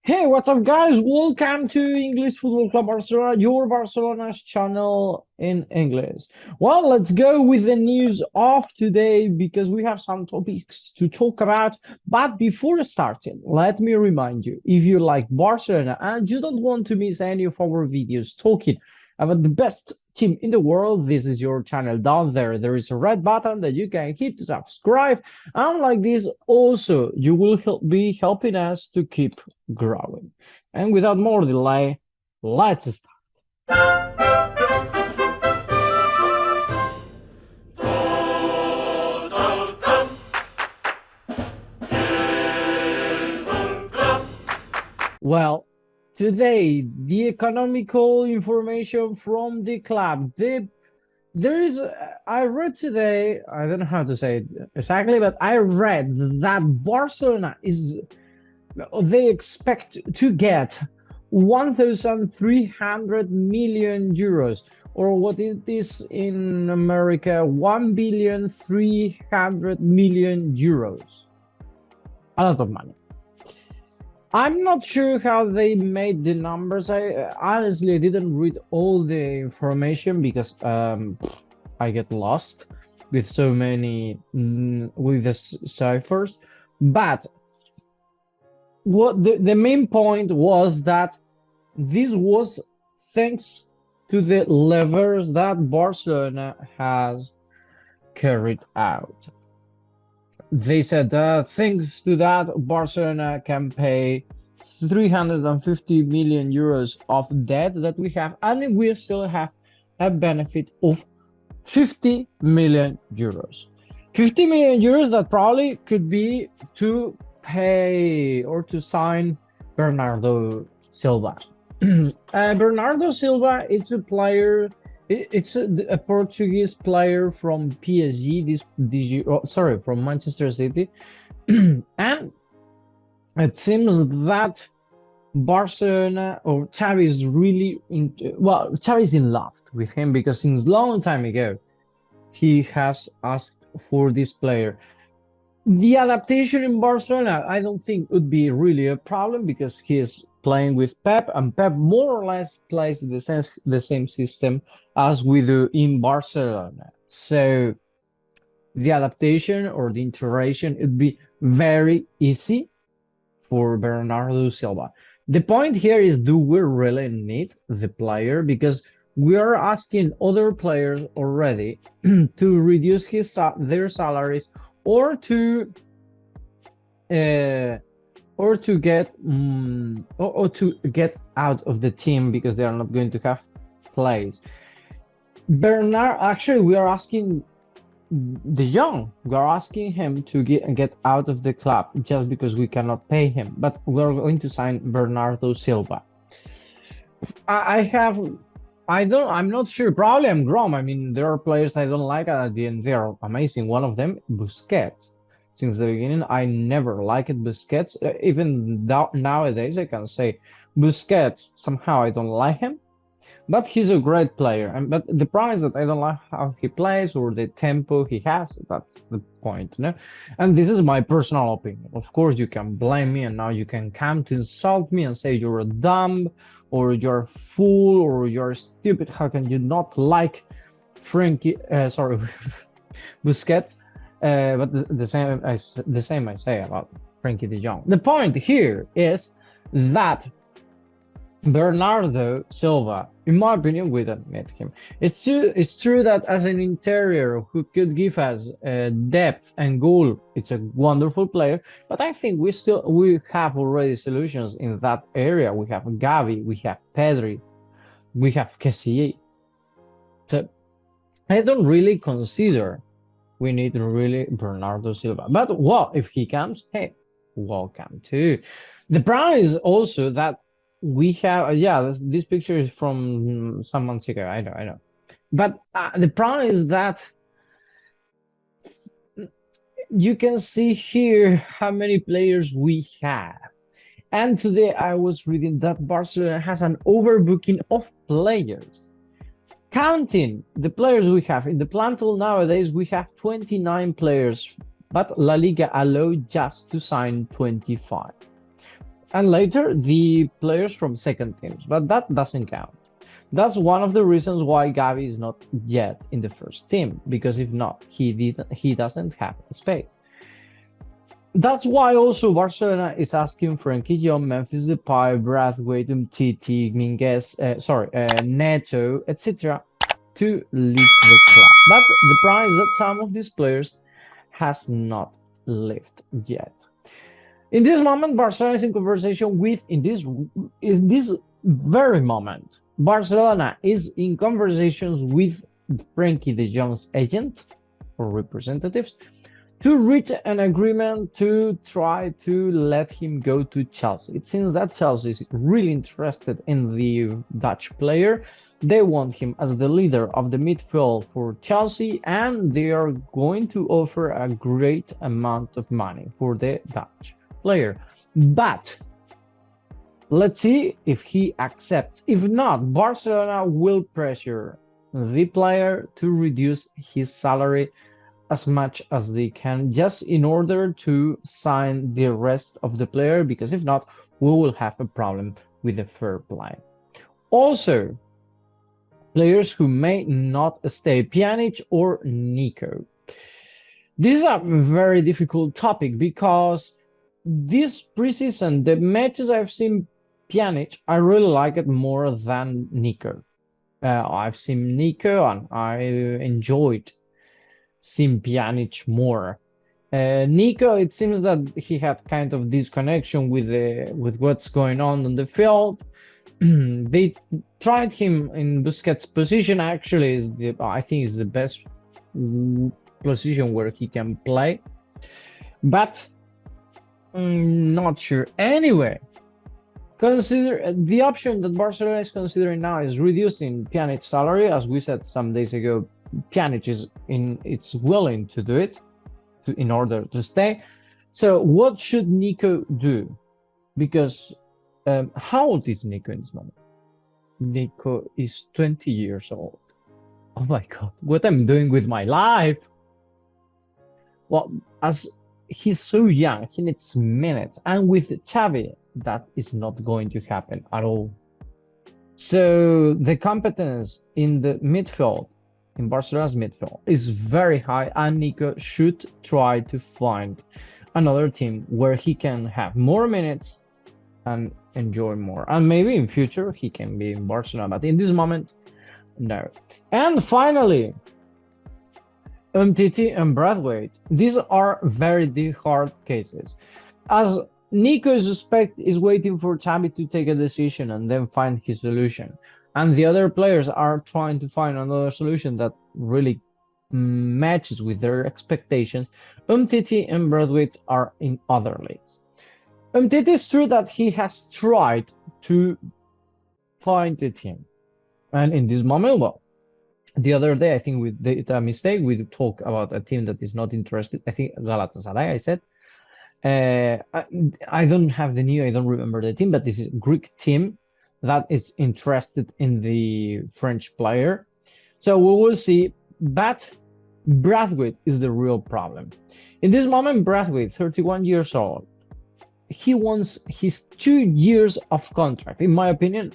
Hey, what's up, guys? Welcome to English Football Club Barcelona, your Barcelona's channel in English. Well, let's go with the news of today because we have some topics to talk about. But before starting, let me remind you, if you like Barcelona and you don't want to miss any of our videos talking about the best team in the world, this is your channel. Down there, there is a red button that you can hit to subscribe. And like this, also, you will be helping us to keep growing. And without more delay, let's start. Well, today, the economical information from the club. There is, I read today, I don't know how to say it exactly, but I read that Barcelona they expect to get 1,300 million euros, or what it is in America, 1,300 million euros. A lot of money. I'm not sure how they made the numbers. I honestly didn't read all the information because I get lost with so many with the ciphers. But what the main point was that this was thanks to the levers that Barcelona has carried out. They said that thanks to that, Barcelona can pay 350 million euros of debt that we have, and we still have a benefit of 50 million euros. 50 million euros that probably could be to pay or to sign Bernardo Silva. Bernardo Silva, it's a player. It's a Portuguese player from PSG. From Manchester City, and it seems that Barcelona or Xavi is really Xavi is in love with him because since long time ago he has asked for this player. The adaptation in Barcelona, I don't think would be really a problem because he is playing with Pep, and Pep more or less plays the same system as we do in Barcelona. So the adaptation or the integration would be very easy for Bernardo Silva. The point here is, do we really need the player? Because we are asking other players already to reduce their salaries or to uh, get out of the team because they are not going to have plays. Actually, we are asking De Jong. We are asking him to get out of the club just because we cannot pay him. But we are going to sign Bernardo Silva. I'm not sure. Probably I'm wrong. I mean, there are players I don't like, and at the end they are amazing. One of them, Busquets. Since the beginning, I never liked Busquets. Even nowadays, I can say Busquets. Somehow, I don't like him, but he's a great player. But the problem is that I don't like how he plays or the tempo he has. That's the point, no? And this is my personal opinion. Of course, you can blame me, and now you can come to insult me and say you're a dumb, or you're a fool, or you're stupid. How can you not like Frankie? Sorry, Busquets. But the same I say about Frankie de Jong. The point here is that Bernardo Silva, in my opinion, we don't need him. It's true that as an interior who could give us depth and goal, it's a wonderful player. But I think we have already solutions in that area. We have Xavi, we have Pedri, we have Kessie. So I don't really consider we need really Bernardo Silva. But well, if he comes, hey, welcome too. The problem is also that we have, this picture is from some months ago. I know. But the problem is that you can see here how many players we have. And today I was reading that Barcelona has an overbooking of players. Counting the players we have in the plantel nowadays, we have 29 players, but La Liga allowed just to sign 25. and later the players from second teams, but that doesn't count. That's one of the reasons why Xavi is not yet in the first team, because if not, he doesn't have space. That's why also Barcelona is asking Frenkie de Jong, Memphis Depay, Braithwaite, Umtiti, Minguez, Neto, etc. to leave the club. But the problem is that some of these players has not left yet. In this moment, Barcelona is in conversation with, in this very moment, Barcelona is in conversations with Frenkie de Jong's agent or representatives to reach an agreement to try to let him go to Chelsea. It seems that Chelsea is really interested in the Dutch player. They want him as the leader of the midfield for Chelsea, and they are going to offer a great amount of money for the Dutch player. But let's see if he accepts. If not, Barcelona will pressure the player to reduce his salary as much as they can, just in order to sign the rest of the player, because if not, we will have a problem with the fair play. Also, players who may not stay, Pjanic or Nico. This is a very difficult topic because this preseason, the matches I've seen Pjanic, I really like it more than Nico. I've seen Nico and I enjoyed seeing Pjanic more. Nico, it seems that he had kind of disconnection with what's going on the field. They tried him in Busquets' position. Actually, I think is the best position where he can play, but not sure. Anyway, consider the option that Barcelona is considering now is reducing Pjanic's salary. As we said some days ago, Pjanic it's willing to do it in order to stay. So what should Nico do? Because how old is Nico in this moment? Nico is 20 years old. Oh my God, what I'm doing with my life? Well, as he's so young, he needs minutes, and with Xavi, that is not going to happen at all. So the competence in the midfield, in Barcelona's midfield, is very high, and Nico should try to find another team where he can have more minutes and enjoy more. And maybe in future he can be in Barcelona, but in this moment, no. And finally, Umtiti and Braithwaite. These are very hard cases, as Nico is waiting for Xavi to take a decision and then find his solution, and the other players are trying to find another solution that really matches with their expectations. Umtiti and Braithwaite are in other leagues. Umtiti is true that he has tried to find a team, and in this moment, well, the other day I think we did a mistake. We talked about a team that is not interested. I think Galatasaray, I said. I don't have the name, I don't remember the team, but this is a Greek team that is interested in the French player. So we will see, but Braithwaite is the real problem. In this moment, Braithwaite, 31 years old, he wants his 2 years of contract. In my opinion,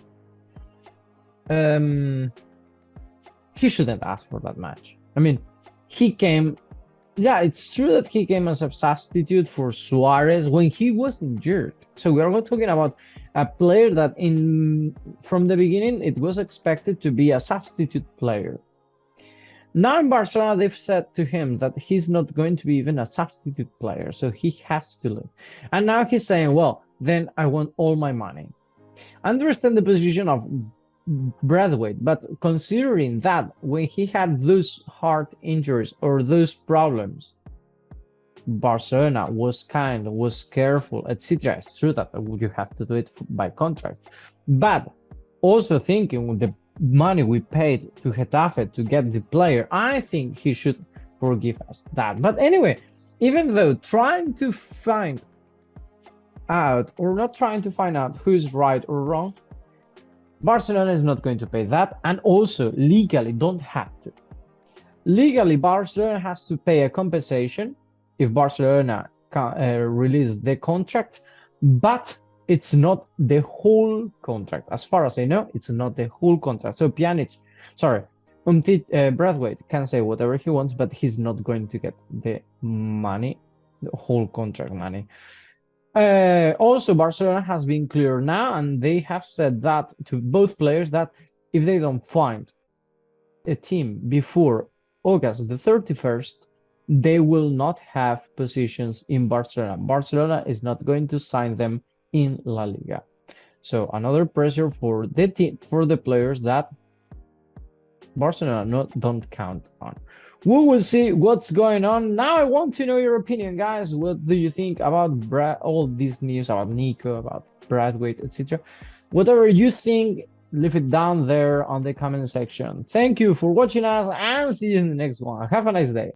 he shouldn't ask for that much. I mean, he came. Yeah, it's true that he came as a substitute for Suarez when he was injured. So we are not talking about a player that from the beginning it was expected to be a substitute player. Now in Barcelona, they've said to him that he's not going to be even a substitute player, so he has to leave. And now he's saying, well, then I want all my money. I understand the position of Braithwaite, but considering that when he had those heart injuries or those problems, Barcelona was careful, etc. It's true that you have to do it by contract, but also thinking with the money we paid to Getafe to get the player, I think he should forgive us that. But anyway, even though trying to find out or not trying to find out who's right or wrong, Barcelona is not going to pay that, and also legally don't have to. Legally, Barcelona has to pay a compensation if Barcelona release the contract, but it's not the whole contract. As far as I know, it's not the whole contract. So Braithwaite can say whatever he wants, but he's not going to get the money, the whole contract money. Also, Barcelona has been clear now, and they have said that to both players that if they don't find a team before August the 31st, they will not have positions in Barcelona. Barcelona is not going to sign them in La Liga. So another pressure for the team, for the players that Barcelona don't count on. We will see what's going on. Now I want to know your opinion, guys. What do you think about all this news about Nico, about Braithwaite, etc.? Whatever you think, leave it down there on the comment section. Thank you for watching us and see you in the next one. Have a nice day.